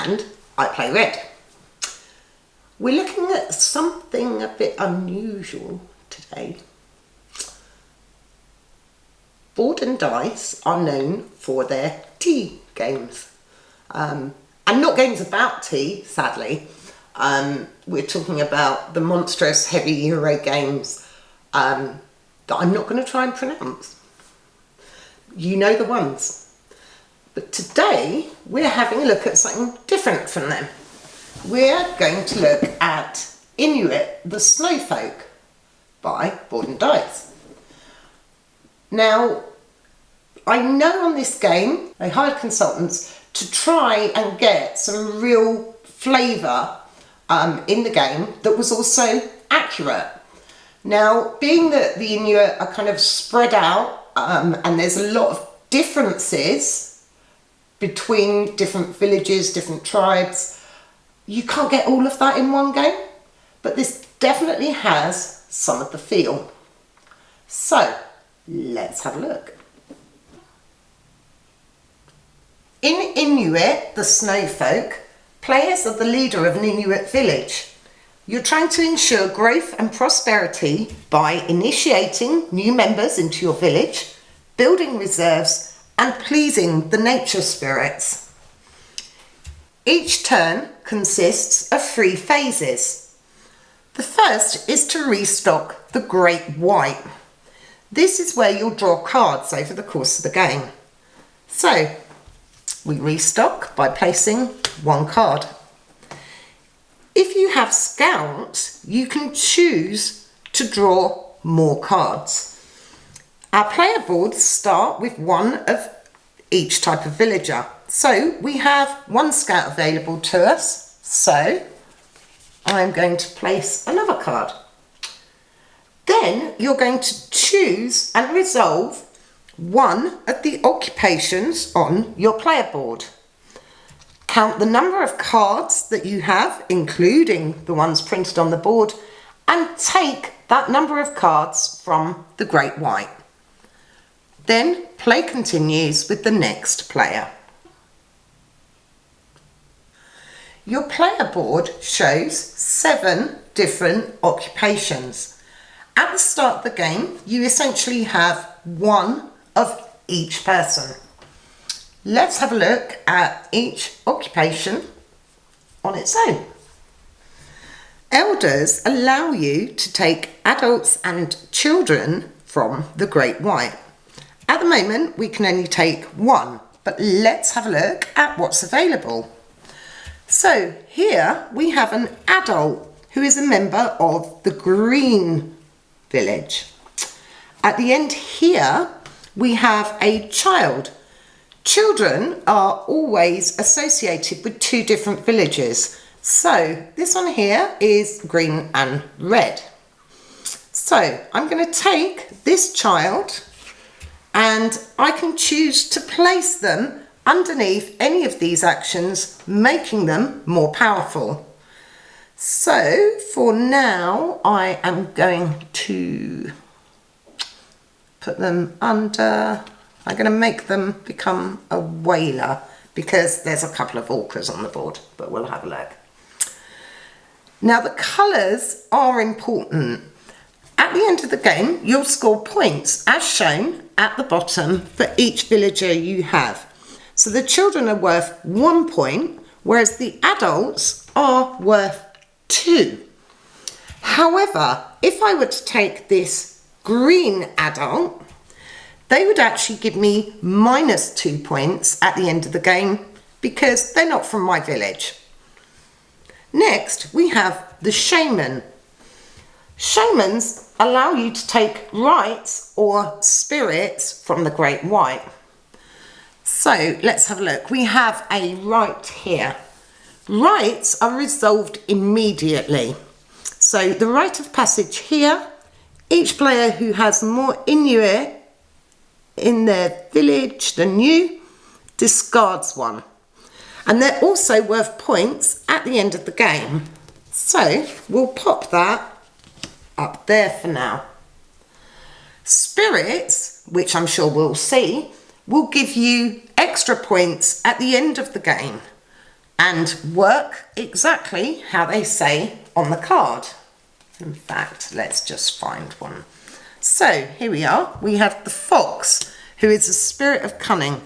and I play red. We're looking at something a bit unusual today. Board and dice are known for their tea games. And not games about tea, sadly. We're talking about the monstrous heavy Euro games that I'm not going to try and pronounce. You know the ones. But today we're having a look at something different from them. We're going to look at Inuit, the Snowfolk by Board and Dice. Now, I know on this game they hired consultants to try and get some real flavour in the game that was also accurate. Now, being that the Inuit are kind of spread out and there's a lot of differences between different villages, different tribes, you can't get all of that in one game, but this definitely has some of the feel. So, let's have a look. In Inuit, the Snowfolk, players are the leader of an Inuit village. You're trying to ensure growth and prosperity by initiating new members into your village, building reserves, and pleasing the nature spirits. Each turn consists of 3 phases. The first is to restock the Great White. This is where you'll draw cards over the course of the game. So, we restock by placing 1 card. If you have scouts, you can choose to draw more cards. Our player boards start with 1 of each type of villager. So we have 1 scout available to us. So I'm going to place another card. Then you're going to choose and resolve 1 of the occupations on your player board. Count the number of cards that you have, including the ones printed on the board, and take that number of cards from the Great White. Then play continues with the next player. Your player board shows 7 different occupations. At the start of the game, you essentially have 1 of each person. Let's have a look at each occupation on its own. Elders allow you to take adults and children from the Great White. At the moment, we can only take 1, but let's have a look at what's available. So here we have an adult who is a member of the Green Village. At the end here, we have a child. Children are always associated with 2 different villages. So this one here is green and red. So I'm going to take this child and I can choose to place them underneath any of these actions, making them more powerful. So for now, I am going to put them under, I'm going to make them become a whaler because there's a couple of orcas on the board, but we'll have a look. Now the colours are important. At the end of the game, you'll score points as shown at the bottom for each villager you have. So the children are worth 1 point, whereas the adults are worth 2. However, if I were to take this green adult, they would actually give me -2 points at the end of the game because they're not from my village. Next, we have the shaman. Shamans allow you to take rights or spirits from the Great White. So let's have a look. We have a right here. Rights are resolved immediately. So the rite of passage here, each player who has more Inuit in their village than you discards 1. And they're also worth points at the end of the game. So we'll pop that up there for now. Spirits, which I'm sure we'll see, will give you extra points at the end of the game. and work exactly how they say on the card. In fact, let's just find one. So here we are. We have the fox, who is the spirit of cunning.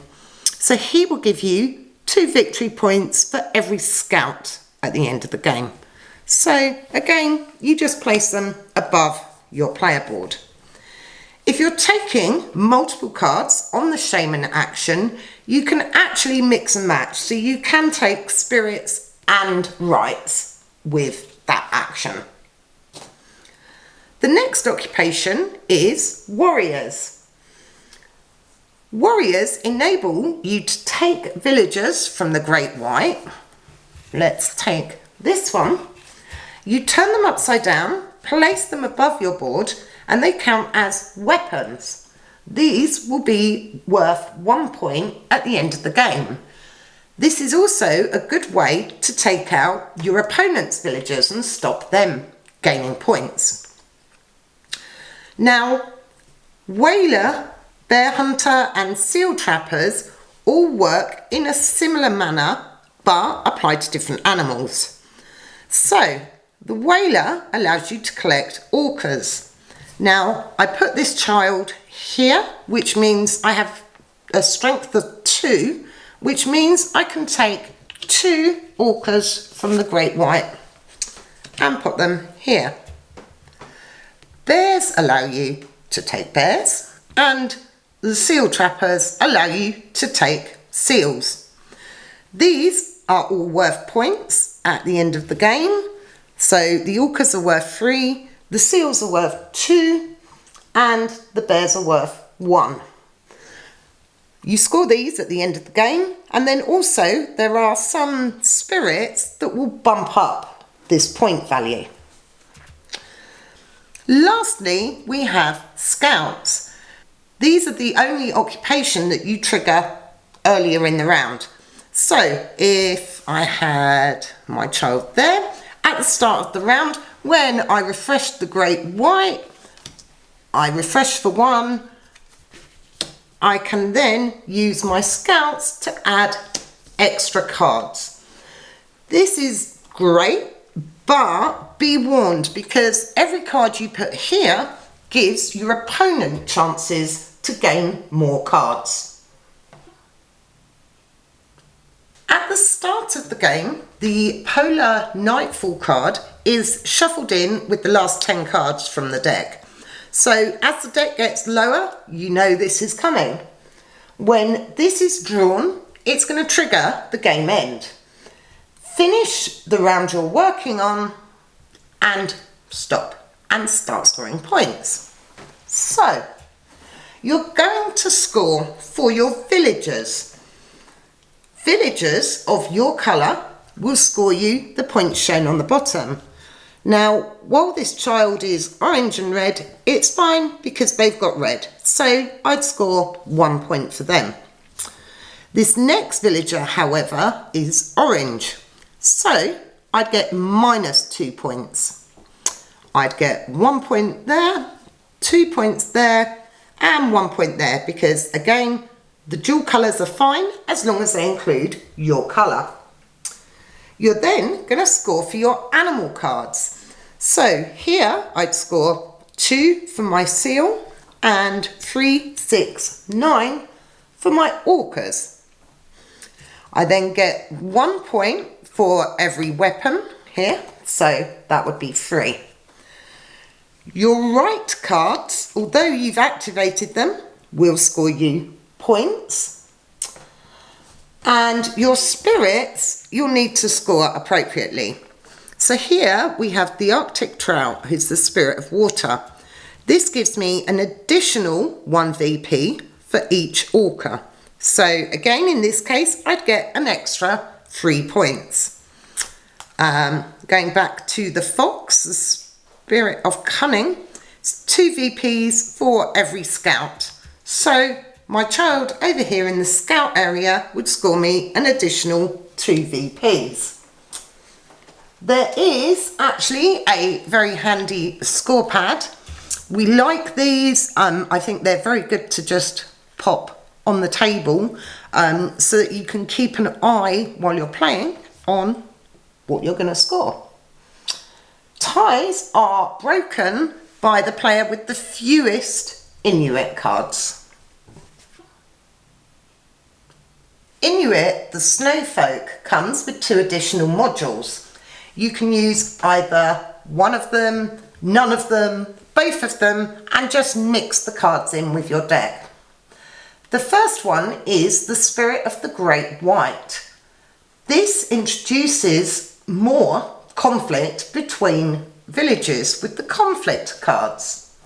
So he will give you 2 victory points for every scout at the end of the game. So again, you just place them above your player board. If you're taking multiple cards on the shaman action, you can actually mix and match. So you can take spirits and rights with that action. The next occupation is warriors. Warriors enable you to take villagers from the Great White. Let's take this one. You turn them upside down, place them above your board, and they count as weapons. These will be worth 1 point at the end of the game. This is also a good way to take out your opponent's villagers and stop them gaining points. Now, whaler, bear hunter and seal trappers all work in a similar manner but apply to different animals. So, the whaler allows you to collect orcas. Now, I put this child here, which means I have a strength of 2, which means I can take 2 orcas from the Great White and put them here. Bears allow you to take bears, and the seal trappers allow you to take seals. These are all worth points at the end of the game. So the orcas are worth 3, the seals are worth 2, and the bears are worth 1. You score these at the end of the game, and then also there are some spirits that will bump up this point value. Lastly, we have scouts. These are the only occupation that you trigger earlier in the round. So if I had my child there, at the start of the round, when I refreshed the Great White, I refresh for 1, I can then use my scouts to add extra cards. This is great, but be warned, because every card you put here gives your opponent chances to gain more cards. At the start of the game, the Polar Nightfall card is shuffled in with the last 10 cards from the deck. So as the deck gets lower, you know this is coming. When this is drawn, it's going to trigger the game end. Finish the round you're working on and stop and start scoring points. So you're going to score for your villagers. Villagers of your colour will score you the points shown on the bottom. Now, while this child is orange and red, it's fine because they've got red. So I'd score 1 point for them. This next villager, however, is orange. So I'd get -2 points. I'd get 1 point there, 2 points there, and 1 point there because, again, the dual colours are fine as long as they include your colour. You're then going to score for your animal cards. So here I'd score 2 for my seal and 3, 6, 9 for my orcas. I then get 1 point for every weapon here, so that would be 3. Your right cards, although you've activated them, will score you points, and your spirits you'll need to score appropriately. So here we have the Arctic trout, who's the spirit of water. This gives me an additional 1 VP for each orca. So again, in this case, I'd get an extra 3 points. Going back to the fox, the spirit of cunning, it's 2 VPs for every scout. So my child over here in the scout area would score me an additional 2 VPs. There is actually a very handy score pad. We like these. I think they're very good to just pop on the table so that you can keep an eye while you're playing on what you're going to score. Ties are broken by the player with the fewest Inuit cards. Inuit, the snowfolk, comes with 2 additional modules. You can use either one of them, none of them, both of them, and just mix the cards in with your deck. The first one is the Spirit of the Great White. This introduces more conflict between villages with the conflict cards.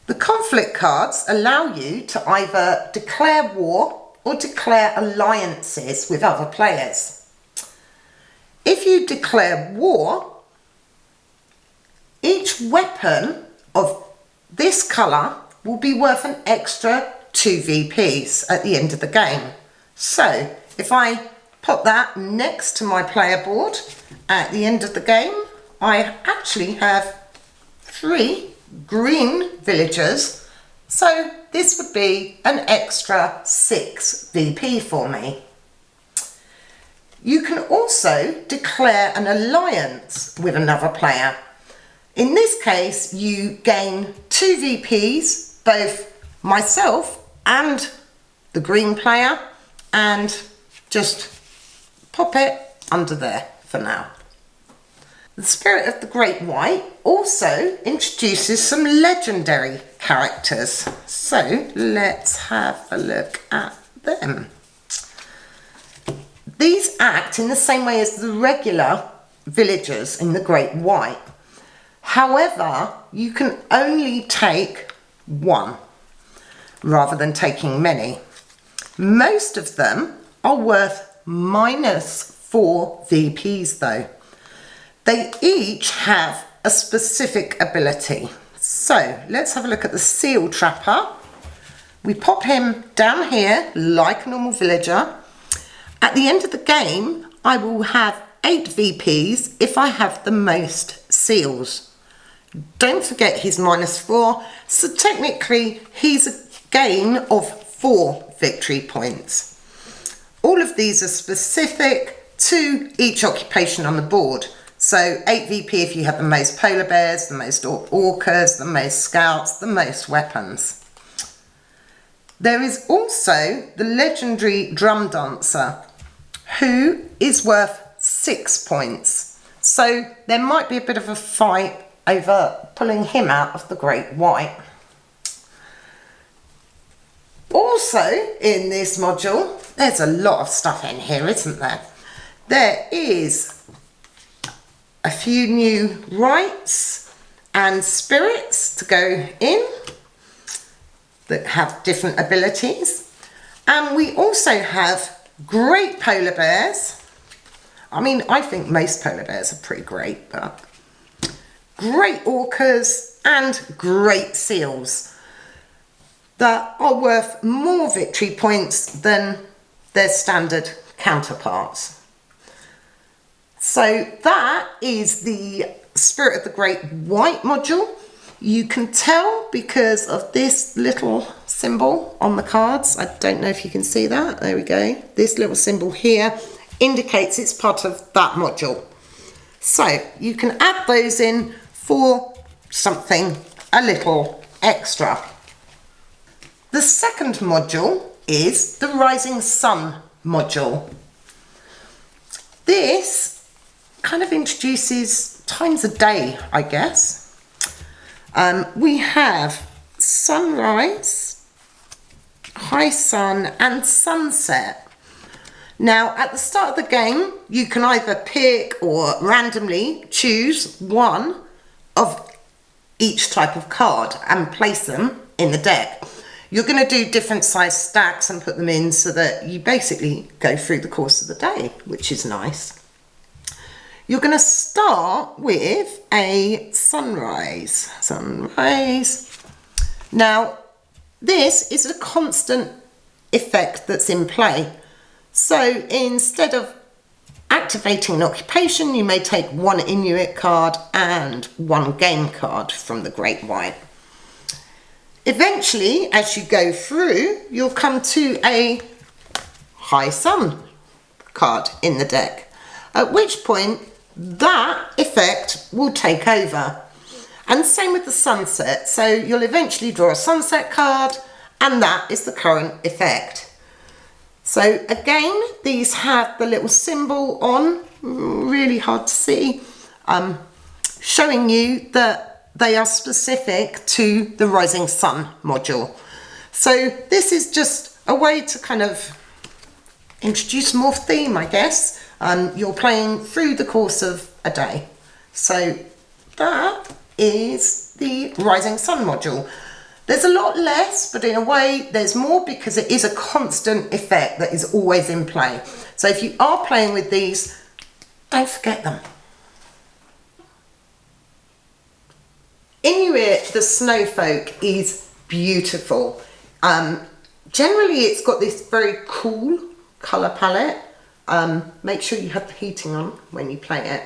The conflict cards allow you to either declare war or declare alliances with other players. If you declare war, each weapon of this colour will be worth an extra 2 VPs at the end of the game. So if I put that next to my player board at the end of the game, I actually have 3 green villagers. So this would be an extra 6 VP for me. You can also declare an alliance with another player. In this case, you gain 2 VPs, both myself and the green player, and just pop it under there for now. The Spirit of the Great White also introduces some legendary characters. So let's have a look at them. These act in the same way as the regular villagers in the Great White. However, you can only take 1 rather than taking many. Most of them are worth -4 VPs though. They each have a specific ability. So let's have a look at the Seal Trapper. We pop him down here like a normal villager. At the end of the game, I will have 8 VPs if I have the most seals. Don't forget he's -4, so technically he's a gain of 4 victory points. All of these are specific to each occupation on the board. So 8 VP if you have the most polar bears, the most orcas, the most scouts, the most weapons. There is also the legendary drum dancer, who is worth 6 points. So there might be a bit of a fight over pulling him out of the Great White. Also in this module, there's a lot of stuff in here, isn't there? There is a few new rites and spirits to go in that have different abilities. And we also have great polar bears. I mean, I think most polar bears are pretty great, but great orcas and great seals that are worth more victory points than their standard counterparts. So that is the Spirit of the Great White module. You can tell because of this little symbol on the cards. I don't know if you can see that. There we go. This little symbol here indicates it's part of that module. So you can add those in for something a little extra. The second module is the Rising Sun module. This kind of introduces times a day, I guess. We have sunrise, high sun and sunset. Now at the start of the game you can either pick or randomly choose one of each type of card and place them in the deck. You're going to do different size stacks and put them in so that you basically go through the course of the day, which is nice. You're going to start with a sunrise. Now, this is a constant effect that's in play. So instead of activating an occupation, you may take 1 Inuit card and 1 game card from the Great White. Eventually, as you go through, you'll come to a high sun card in the deck. at which point that effect will take over. And same with the sunset. So you'll eventually draw a sunset card, and that is the current effect. So again, these have the little symbol on, really hard to see, showing you that they are specific to the Rising Sun module. So this is just a way to kind of introduce more theme, I guess. You're playing through the course of a day. So that is the Rising Sun module. There's a lot less, but in a way there's more because it is a constant effect that is always in play. So if you are playing with these, don't forget them. Inuit, the snowfolk, is beautiful. Generally it's got this very cool colour palette. Make sure you have the heating on when you play it.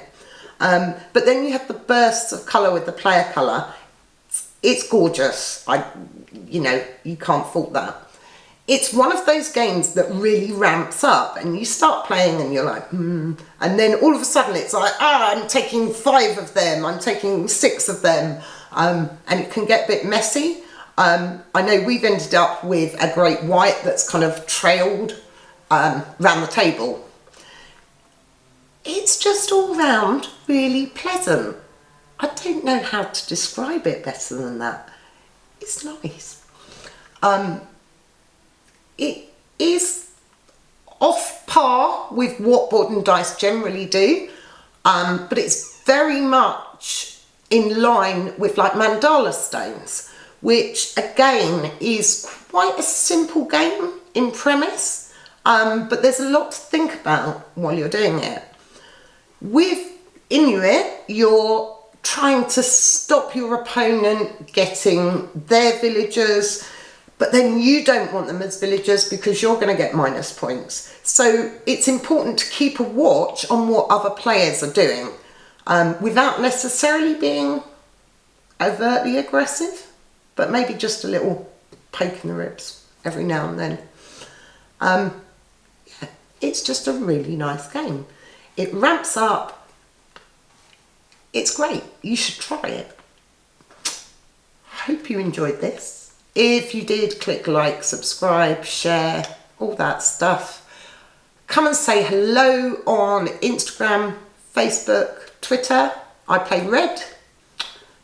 But then you have the bursts of colour with the player colour. It's gorgeous. You can't fault that. It's one of those games that really ramps up, and you start playing and you're like, and then all of a sudden it's like, I'm taking 5 of them, I'm taking 6 of them, and it can get a bit messy. I know we've ended up with a great white that's kind of trailed round the table. It's just all round really pleasant. I don't know how to describe it better than that. It's nice. It is off par with what board and dice generally do, but it's very much in line with like mandala stones, which again is quite a simple game in premise, but there's a lot to think about while you're doing it. With Inuit, you're trying to stop your opponent getting their villagers, but then you don't want them as villagers because you're going to get minus points. So it's important to keep a watch on what other players are doing, without necessarily being overtly aggressive, but maybe just a little poke in the ribs every now and then. Yeah, it's just a really nice game. It ramps up. It's great. You should try it. Hope you enjoyed this. If you did, click like, subscribe, share, all that stuff. Come and say hello on Instagram, Facebook, Twitter. I play red.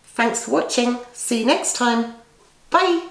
Thanks for watching. See you next time. Bye.